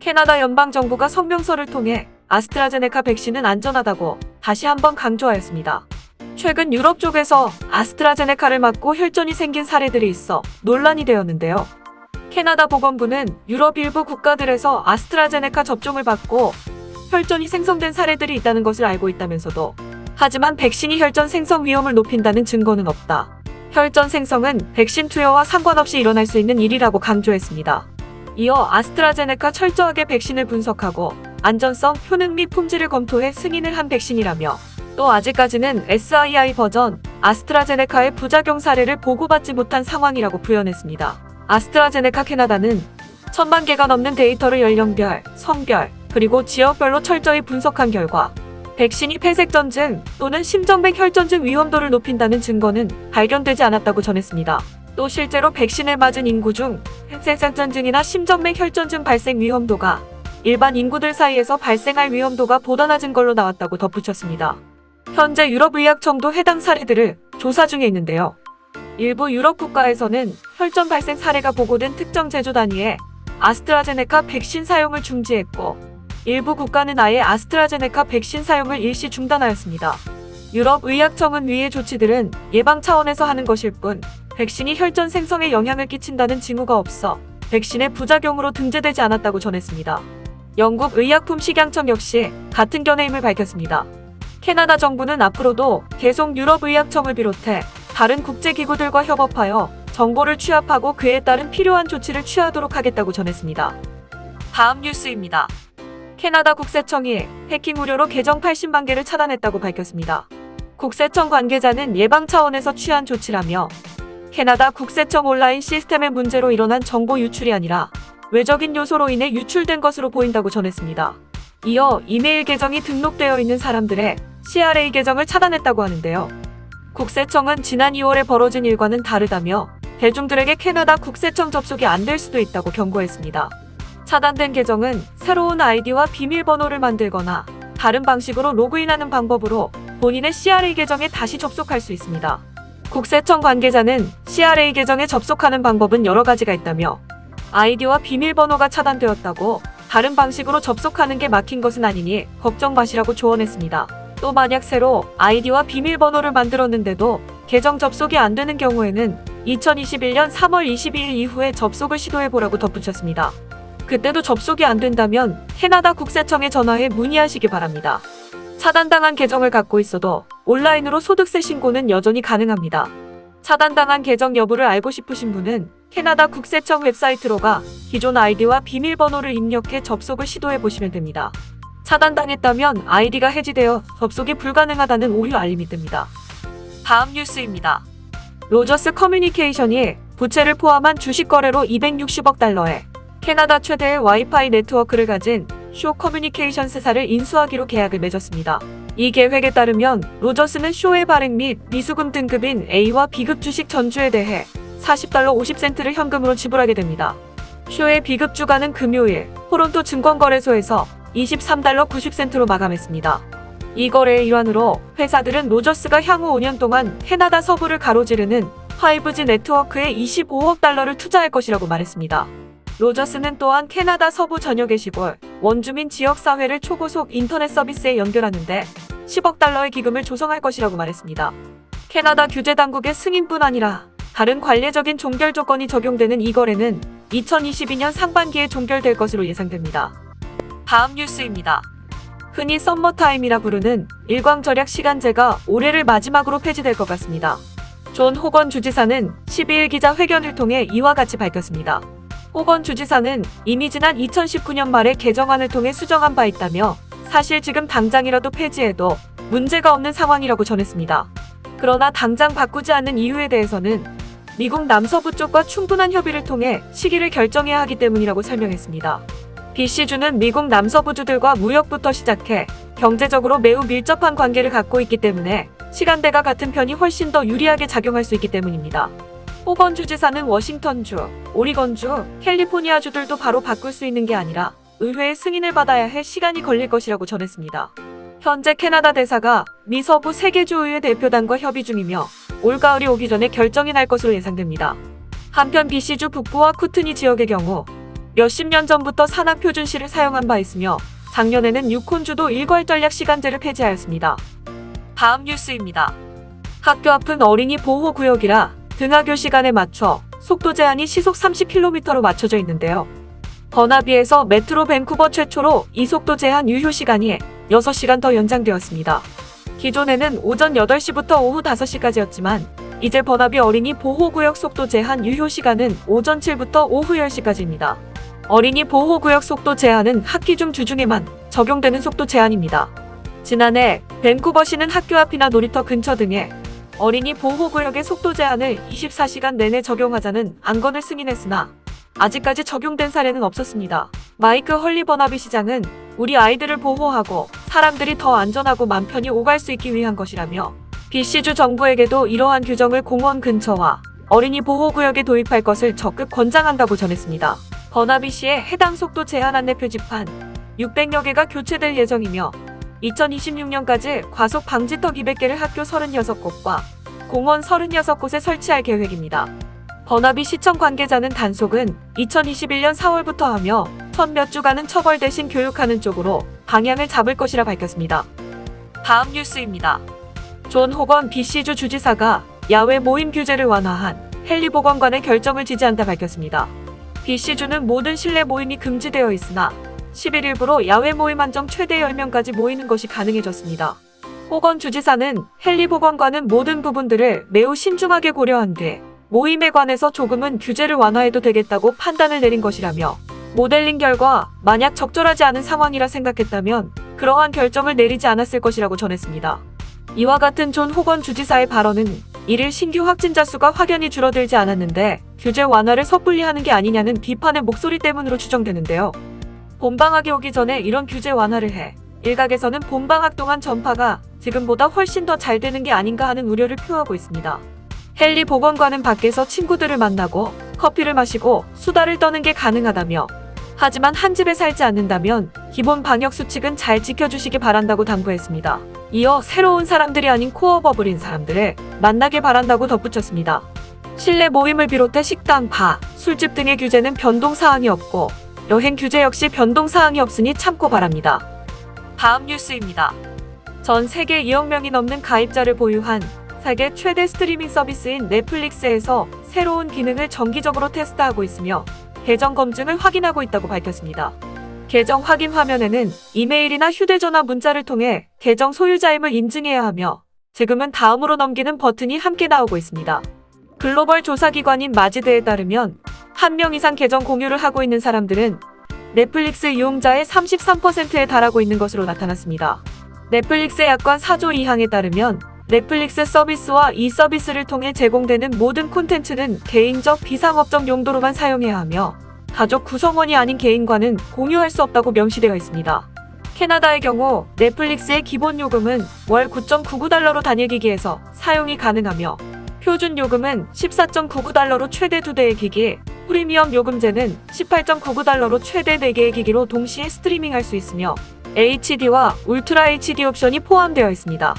캐나다 연방정부가 성명서를 통해 아스트라제네카 백신은 안전하다고 다시 한번 강조하였습니다. 최근 유럽 쪽에서 아스트라제네카를 맞고 혈전이 생긴 사례들이 있어 논란이 되었는데요. 캐나다 보건부는 유럽 일부 국가들에서 아스트라제네카 접종을 받고 혈전이 생성된 사례들이 있다는 것을 알고 있다면서도 하지만 백신이 혈전 생성 위험을 높인다는 증거는 없다. 혈전 생성은 백신 투여와 상관없이 일어날 수 있는 일이라고 강조했습니다. 이어 아스트라제네카 철저하게 백신을 분석하고 안전성, 효능 및 품질을 검토해 승인을 한 백신이라며 또 아직까지는 SII 버전 아스트라제네카의 부작용 사례를 보고받지 못한 상황이라고 부연했습니다. 아스트라제네카 캐나다는 1000만 개가 넘는 데이터를 연령별, 성별, 그리고 지역별로 철저히 분석한 결과 백신이 폐색전증 또는 심정맥 혈전증 위험도를 높인다는 증거는 발견되지 않았다고 전했습니다. 또 실제로 백신을 맞은 인구 중 폐색전증이나 심정맥 혈전증 발생 위험도가 일반 인구들 사이에서 발생할 위험도가 보다 낮은 걸로 나왔다고 덧붙였습니다. 현재 유럽의학청도 해당 사례들을 조사 중에 있는데요. 일부 유럽 국가에서는 혈전 발생 사례가 보고된 특정 제조 단위에 아스트라제네카 백신 사용을 중지했고 일부 국가는 아예 아스트라제네카 백신 사용을 일시 중단하였습니다. 유럽의학청은 위의 조치들은 예방 차원에서 하는 것일 뿐 백신이 혈전 생성에 영향을 끼친다는 징후가 없어 백신의 부작용으로 등재되지 않았다고 전했습니다. 영국 의약품식약청 역시 같은 견해임을 밝혔습니다. 캐나다 정부는 앞으로도 계속 유럽의학청을 비롯해 다른 국제기구들과 협업하여 정보를 취합하고 그에 따른 필요한 조치를 취하도록 하겠다고 전했습니다. 다음 뉴스입니다. 캐나다 국세청이 해킹 우려로 계정 80만 개를 차단했다고 밝혔습니다. 국세청 관계자는 예방 차원에서 취한 조치라며 캐나다 국세청 온라인 시스템의 문제로 일어난 정보 유출이 아니라 외적인 요소로 인해 유출된 것으로 보인다고 전했습니다. 이어 이메일 계정이 등록되어 있는 사람들의 CRA 계정을 차단했다고 하는데요. 국세청은 지난 2월에 벌어진 일과는 다르다며 대중들에게 캐나다 국세청 접속이 안 될 수도 있다고 경고했습니다. 차단된 계정은 새로운 아이디와 비밀번호를 만들거나 다른 방식으로 로그인하는 방법으로 본인의 CRA 계정에 다시 접속할 수 있습니다. 국세청 관계자는 CRA 계정에 접속하는 방법은 여러 가지가 있다며 아이디와 비밀번호가 차단되었다고 다른 방식으로 접속하는 게 막힌 것은 아니니 걱정 마시라고 조언했습니다. 또 만약 새로 아이디와 비밀번호를 만들었는데도 계정 접속이 안 되는 경우에는 2021년 3월 22일 이후에 접속을 시도해보라고 덧붙였습니다. 그때도 접속이 안 된다면 캐나다 국세청에 전화해 문의하시기 바랍니다. 차단당한 계정을 갖고 있어도 온라인으로 소득세 신고는 여전히 가능합니다. 차단당한 계정 여부를 알고 싶으신 분은 캐나다 국세청 웹사이트로 가 기존 아이디와 비밀번호를 입력해 접속을 시도해보시면 됩니다. 차단당했다면 아이디가 해지되어 접속이 불가능하다는 오류 알림이 뜹니다. 다음 뉴스입니다. 로저스 커뮤니케이션이 부채를 포함한 주식 거래로 260억 달러에 캐나다 최대의 와이파이 네트워크를 가진 쇼 커뮤니케이션스사를 인수하기로 계약을 맺었습니다. 이 계획에 따르면 로저스는 쇼의 발행 및 미수금 등급인 A와 B급 주식 전주에 대해 $40 50센트를 현금으로 지불하게 됩니다. 쇼의 B급 주가는 금요일 토론토 증권거래소에서 $23 90센트로 마감했습니다. 이 거래의 일환으로 회사들은 로저스가 향후 5년 동안 캐나다 서부를 가로지르는 5G 네트워크에 $25억 달러를 투자할 것이라고 말했습니다. 로저스는 또한 캐나다 서부 전역의 시골, 원주민 지역사회를 초고속 인터넷 서비스에 연결하는데 $10억 달러의 기금을 조성할 것이라고 말했습니다. 캐나다 규제당국의 승인뿐 아니라 다른 관례적인 종결 조건이 적용되는 이 거래는 2022년 상반기에 종결될 것으로 예상됩니다. 다음 뉴스입니다. 흔히 썸머타임이라 부르는 일광절약 시간제가 올해를 마지막으로 폐지될 것 같습니다. 존 호건 주지사는 12일 기자회견을 통해 이와 같이 밝혔습니다. 호건 주지사는 이미 지난 2019년 말에 개정안을 통해 수정한 바 있다며 사실 지금 당장이라도 폐지해도 문제가 없는 상황이라고 전했습니다. 그러나 당장 바꾸지 않는 이유에 대해서는 미국 남서부 쪽과 충분한 협의를 통해 시기를 결정해야 하기 때문이라고 설명했습니다. BC주는 미국 남서부주들과 무역부터 시작해 경제적으로 매우 밀접한 관계를 갖고 있기 때문에 시간대가 같은 편이 훨씬 더 유리하게 작용할 수 있기 때문입니다. 호건 주지사는 워싱턴주, 오리건주, 캘리포니아주들도 바로 바꿀 수 있는 게 아니라 의회의 승인을 받아야 해 시간이 걸릴 것이라고 전했습니다. 현재 캐나다 대사가 미 서부 3개 주의회 대표단과 협의 중이며 올가을이 오기 전에 결정이 날 것으로 예상됩니다. 한편 BC주 북부와 쿠트니 지역의 경우 몇십 년 전부터 산학표준시를 사용한 바 있으며 작년에는 유콘주도 일괄 전략 시간제를 폐지하였습니다. 다음 뉴스입니다. 학교 앞은 어린이 보호구역이라 등하교 시간에 맞춰 속도 제한이 시속 30km로 맞춰져 있는데요. 버나비에서 메트로 밴쿠버 최초로 이 속도 제한 유효 시간이 6시간 더 연장되었습니다. 기존에는 오전 8시부터 오후 5시까지였지만 이제 버나비 어린이 보호구역 속도 제한 유효 시간은 오전 7부터 오후 10시까지입니다. 어린이 보호구역 속도 제한은 학기 중 주중에만 적용되는 속도 제한입니다. 지난해 밴쿠버시는 학교 앞이나 놀이터 근처 등에 어린이 보호구역의 속도 제한을 24시간 내내 적용하자는 안건을 승인했으나 아직까지 적용된 사례는 없었습니다. 마이크 헐리 버나비 시장은 우리 아이들을 보호하고 사람들이 더 안전하고 맘 편히 오갈 수 있기 위한 것이라며 BC주 정부에게도 이러한 규정을 공원 근처와 어린이 보호구역에 도입할 것을 적극 권장한다고 전했습니다. 버나비시의 해당 속도 제한 안내 표지판 600여 개가 교체될 예정이며 2026년까지 과속 방지턱 200개를 학교 36곳과 공원 36곳에 설치할 계획입니다. 버나비 시청 관계자는 단속은 2021년 4월부터 하며 첫 몇 주간은 처벌 대신 교육하는 쪽으로 방향을 잡을 것이라 밝혔습니다. 다음 뉴스입니다. 존 호건 BC주 주지사가 야외 모임 규제를 완화한 헨리 보건관의 결정을 지지한다 밝혔습니다. BC주는 모든 실내 모임이 금지되어 있으나 10일 일부로 야외 모임 한정 최대 10명까지 모이는 것이 가능해졌습니다. 호건 주지사는 헨리 보건관은 모든 부분들을 매우 신중하게 고려한 뒤 모임에 관해서 조금은 규제를 완화해도 되겠다고 판단을 내린 것이라며 모델링 결과 만약 적절하지 않은 상황이라 생각했다면 그러한 결정을 내리지 않았을 것이라고 전했습니다. 이와 같은 존 호건 주지사의 발언은 이를 신규 확진자 수가 확연히 줄어들지 않았는데 규제 완화를 섣불리 하는 게 아니냐는 비판의 목소리 때문으로 추정되는데요. 봄방학이 오기 전에 이런 규제 완화를 해 일각에서는 봄방학 동안 전파가 지금보다 훨씬 더 잘 되는 게 아닌가 하는 우려를 표하고 있습니다. 헨리 보건관은 밖에서 친구들을 만나고 커피를 마시고 수다를 떠는 게 가능하다며 하지만 한 집에 살지 않는다면 기본 방역 수칙은 잘 지켜주시기 바란다고 당부했습니다. 이어 새로운 사람들이 아닌 코어 버블인 사람들을 만나길 바란다고 덧붙였습니다. 실내 모임을 비롯해 식당, 바, 술집 등의 규제는 변동사항이 없고 여행 규제 역시 변동사항이 없으니 참고 바랍니다. 다음 뉴스입니다. 전 세계 2억 명이 넘는 가입자를 보유한 세계 최대 스트리밍 서비스인 넷플릭스에서 새로운 기능을 정기적으로 테스트하고 있으며 계정 검증을 확인하고 있다고 밝혔습니다. 계정 확인 화면에는 이메일이나 휴대전화 문자를 통해 계정 소유자임을 인증해야 하며 지금은 다음으로 넘기는 버튼이 함께 나오고 있습니다. 글로벌 조사기관인 마지드에 따르면 1명 이상 계정 공유를 하고 있는 사람들은 넷플릭스 이용자의 33%에 달하고 있는 것으로 나타났습니다. 넷플릭스 약관 4조 2항에 따르면 넷플릭스 서비스와 이 서비스를 통해 제공되는 모든 콘텐츠는 개인적 비상업적 용도로만 사용해야 하며 가족 구성원이 아닌 개인과는 공유할 수 없다고 명시되어 있습니다. 캐나다의 경우 넷플릭스의 기본 요금은 월 9.99달러로 단일기기에서 사용이 가능하며 표준 요금은 14.99달러로 최대 2대의 기기, 프리미엄 요금제는 18.99달러로 최대 4개의 기기로 동시에 스트리밍할 수 있으며 HD와 울트라 HD 옵션이 포함되어 있습니다.